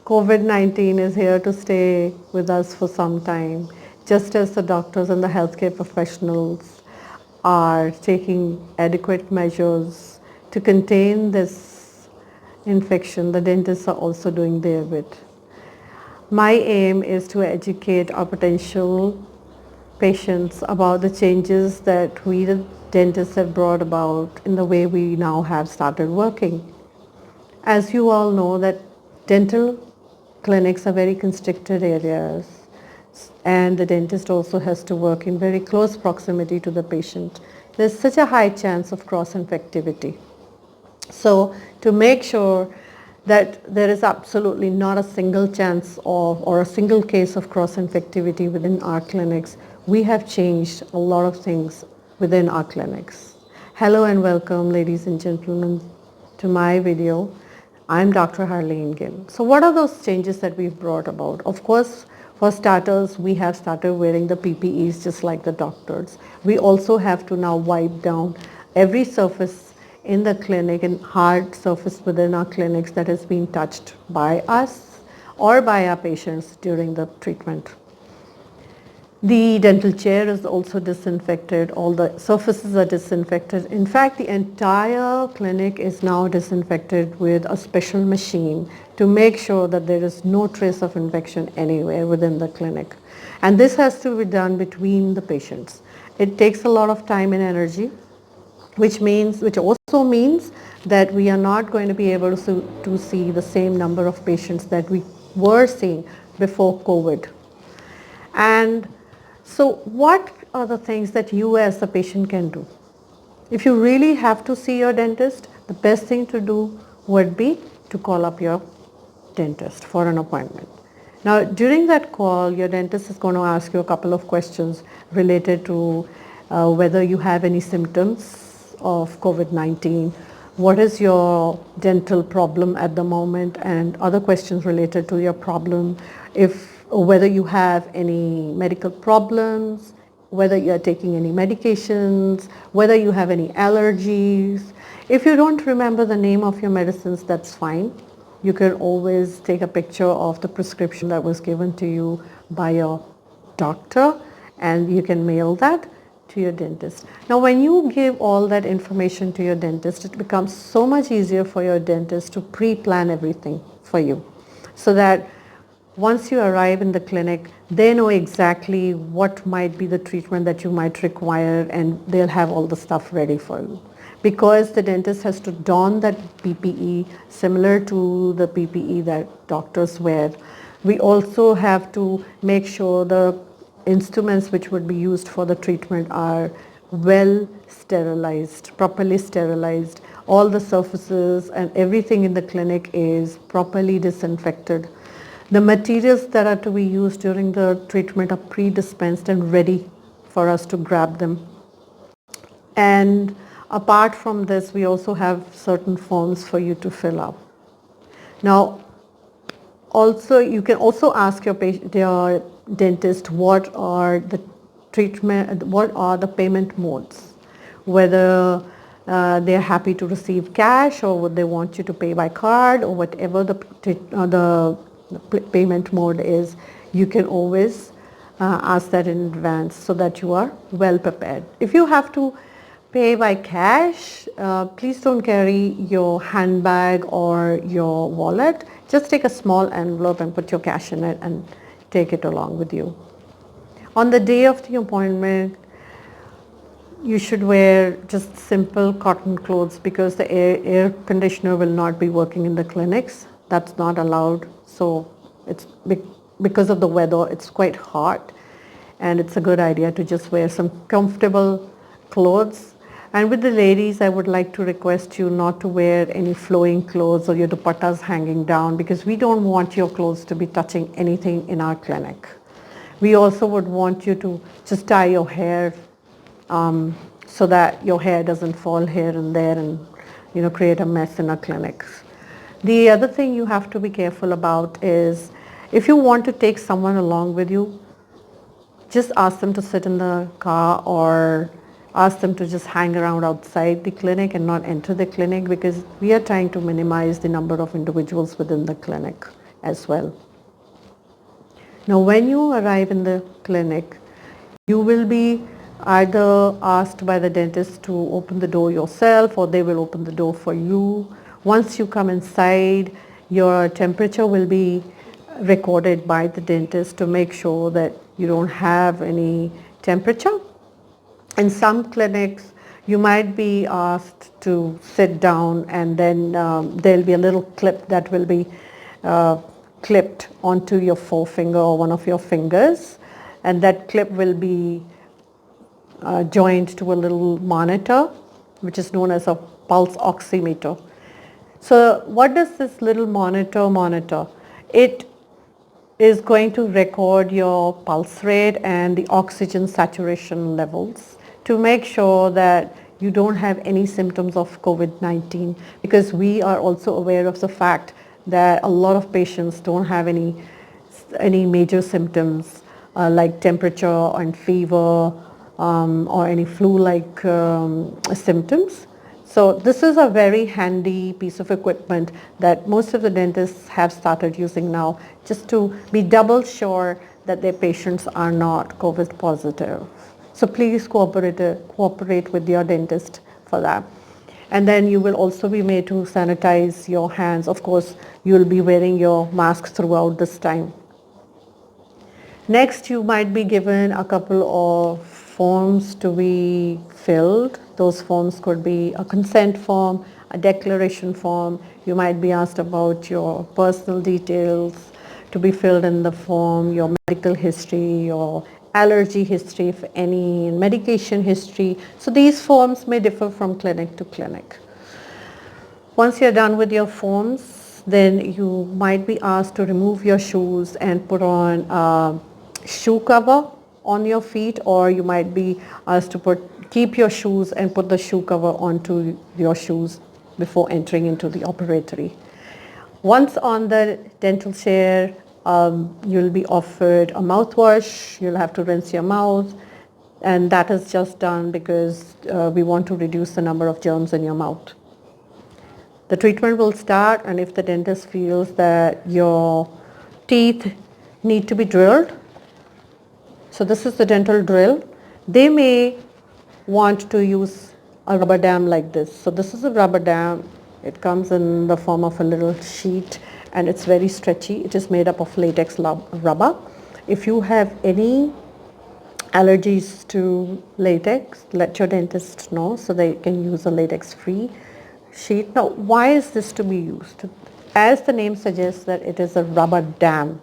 COVID-19 is here to stay with us for some time, just as the doctors and the healthcare professionals are taking adequate measures to contain this infection. The dentists are also doing their bit. My aim is to educate our potential patients about the changes that we the dentists have brought about in the way we now have started working. As you all know that dental clinics are very constricted areas and the dentist also has to work in very close proximity to the patient. There's such a high chance of cross-infectivity. So to make sure that there is absolutely not a single chance of or a single case of cross-infectivity within our clinics, we have changed a lot of things within our clinics. Hello and welcome, ladies and gentlemen, to my video. I'm Dr. Harleen Gill. So what are those changes that we've brought about? Of course, for starters, we have started wearing the PPEs just like the doctors. We also have to now wipe down every surface in the clinic and hard surface within our clinics that has been touched by us or by our patients during the treatment. The dental chair is also disinfected, all the surfaces are disinfected. In fact, the entire clinic is now disinfected with a special machine to make sure that there is no trace of infection anywhere within the clinic. And this has to be done between the patients. It takes a lot of time and energy, which also means that we are not going to be able to see the same number of patients that we were seeing before COVID. And so what are the things that you as a patient can do? If you really have to see your dentist, the best thing to do would be to call up your dentist for an appointment. Now during that call, your dentist is going to ask you a couple of questions related to whether you have any symptoms of COVID-19, what is your dental problem at the moment, and other questions related to your problem, whether you have any medical problems, whether you are taking any medications, whether you have any allergies. If you don't remember the name of your medicines, that's fine. You can always take a picture of the prescription that was given to you by your doctor and you can mail that to your dentist. Now when you give all that information to your dentist, it becomes so much easier for your dentist to pre-plan everything for you, so that once you arrive in the clinic, they know exactly what might be the treatment that you might require and they'll have all the stuff ready for you. Because the dentist has to don that PPE similar to the PPE that doctors wear, we also have to make sure the instruments which would be used for the treatment are well sterilized, properly sterilized. All the surfaces and everything in the clinic is properly disinfected. The materials that are to be used during the treatment are pre-dispensed and ready for us to grab them. And apart from this, we also have certain forms for you to fill up. Now, also you can also ask your dentist what are the payment modes, whether they're happy to receive cash or would they want you to pay by card or whatever the payment mode is. You can always ask that in advance so that you are well prepared. If you have to pay by cash, please don't carry your handbag or your wallet. Just take a small envelope and put your cash in it and take it along with you. On the day of the appointment, you should wear just simple cotton clothes because the air conditioner will not be working in the clinics. That's not allowed. So it's because of the weather, it's quite hot and it's a good idea to just wear some comfortable clothes. And with the ladies, I would like to request you not to wear any flowing clothes or your dupattas hanging down because we don't want your clothes to be touching anything in our clinic. We also would want you to just tie your hair so that your hair doesn't fall here and there and create a mess in our clinics. The other thing you have to be careful about is if you want to take someone along with you, just ask them to sit in the car or ask them to just hang around outside the clinic and not enter the clinic because we are trying to minimize the number of individuals within the clinic. as well. Now, when you arrive in the clinic, you will be either asked by the dentist to open the door yourself, or they will open the door for you. Once you come inside, your temperature will be recorded by the dentist to make sure that you don't have any temperature. In some clinics, you might be asked to sit down, and then there'll be a little clip that will be uh, clipped onto your forefinger or one of your fingers, and that clip will be joined to a little monitor, which is known as a pulse oximeter. So what does this little monitor? It is going to record your pulse rate and the oxygen saturation levels to make sure that you don't have any symptoms of COVID-19, because we are also aware of the fact that a lot of patients don't have any major symptoms like temperature and fever or any flu-like symptoms. So this is a very handy piece of equipment that most of the dentists have started using now, just to be double sure that their patients are not COVID positive. So please cooperate with your dentist for that. And then you will also be made to sanitize your hands. Of course, you will be wearing your mask throughout this time. Next, you might be given a couple of forms to be filled. Those forms could be a consent form, a declaration form. You might be asked about your personal details to be filled in the form, your medical history, your allergy history, if any, medication history. So these forms may differ from clinic to clinic. Once you're done with your forms, then you might be asked to remove your shoes and put on a shoe cover on your feet, or you might be asked to keep your shoes and put the shoe cover onto your shoes before entering into the operatory. Once on the dental chair, you'll be offered a mouthwash. You'll have to rinse your mouth, and that is just done because we want to reduce the number of germs in your mouth. The treatment will start, and if the dentist feels that your teeth need to be drilled, so this is the dental drill, they may want to use a rubber dam like this. So this is a rubber dam. It comes in the form of a little sheet, and it's very stretchy. It is made up of latex rubber. If you have any allergies to latex, let your dentist know so they can use a latex-free sheet. Now, why is this to be used? As the name suggests, that it is a rubber dam.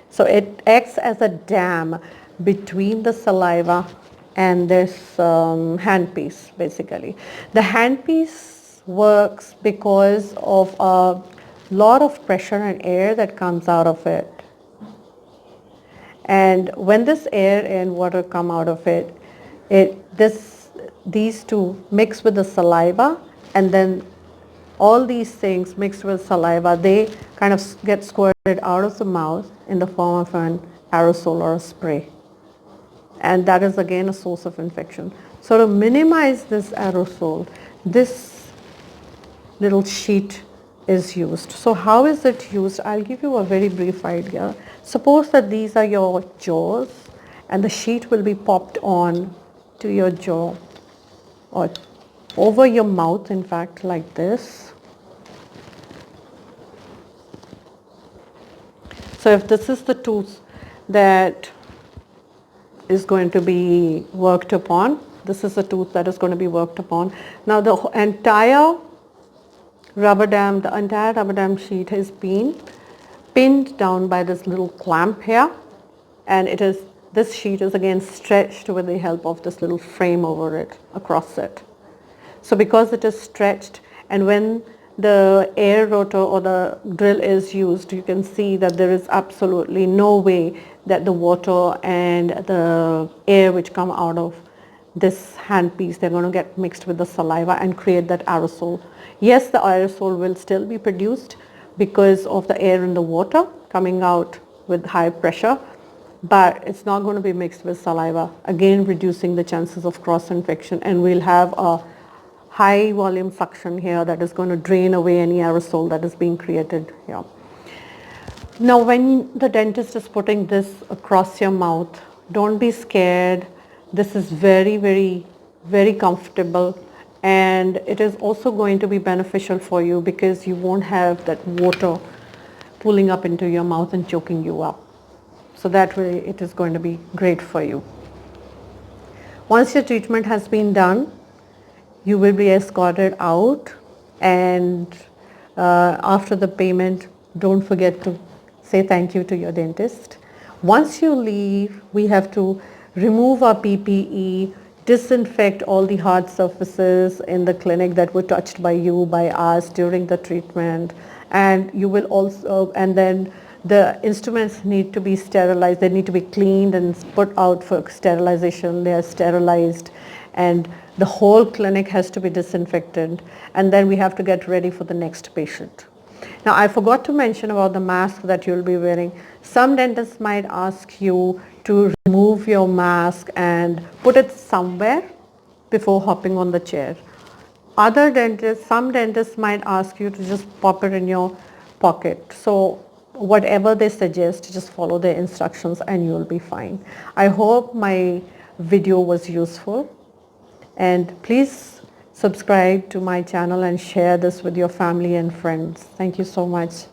So it acts as a dam between the saliva and this handpiece, basically. The handpiece works because of a lot of pressure and air that comes out of it. And when this air and water come out of it, these two mix with the saliva, and then all these things mixed with saliva, they kind of get squirted out of the mouth in the form of an aerosol or a spray. And that is again a source of infection. So to minimize this aerosol, this little sheet is used. So how is it used? I'll give you a very brief idea. Suppose that these are your jaws, and the sheet will be popped on to your jaw, or over your mouth, in fact, like this. So if this is the tooth that is going to be worked upon, this is the tooth that is going to be worked upon. Now the entire rubber dam sheet has been pinned down by this little clamp here, and this sheet is again stretched with the help of this little frame over it, across it. So because it is stretched, and when the air rotor or the drill is used, you can see that there is absolutely no way that the water and the air which come out of this handpiece, they're going to get mixed with the saliva and create that aerosol. Yes, the aerosol will still be produced because of the air and the water coming out with high pressure, but it's not going to be mixed with saliva, again reducing the chances of cross infection, and we'll have a high volume suction here that is going to drain away any aerosol that is being created here. Now when the dentist is putting this across your mouth, don't be scared. This is very comfortable, and it is also going to be beneficial for you because you won't have that water pulling up into your mouth and choking you up. So that way it is going to be great for you. Once your treatment has been done, you will be escorted out, and after the payment, don't forget to say thank you to your dentist. Once you leave, we have to remove our PPE, disinfect all the hard surfaces in the clinic that were touched by you, by us during the treatment, and you will also, and then the instruments need to be sterilized. They need to be cleaned and put out for sterilization. They are sterilized, and the whole clinic has to be disinfected, and then we have to get ready for the next patient. Now, I forgot to mention about the mask that you'll be wearing. Some dentists might ask you to remove your mask and put it somewhere before hopping on the chair. Some dentists might ask you to just pop it in your pocket. So whatever they suggest, just follow their instructions and you'll be fine. I hope my video was useful, and please subscribe to my channel and share this with your family and friends. Thank you so much.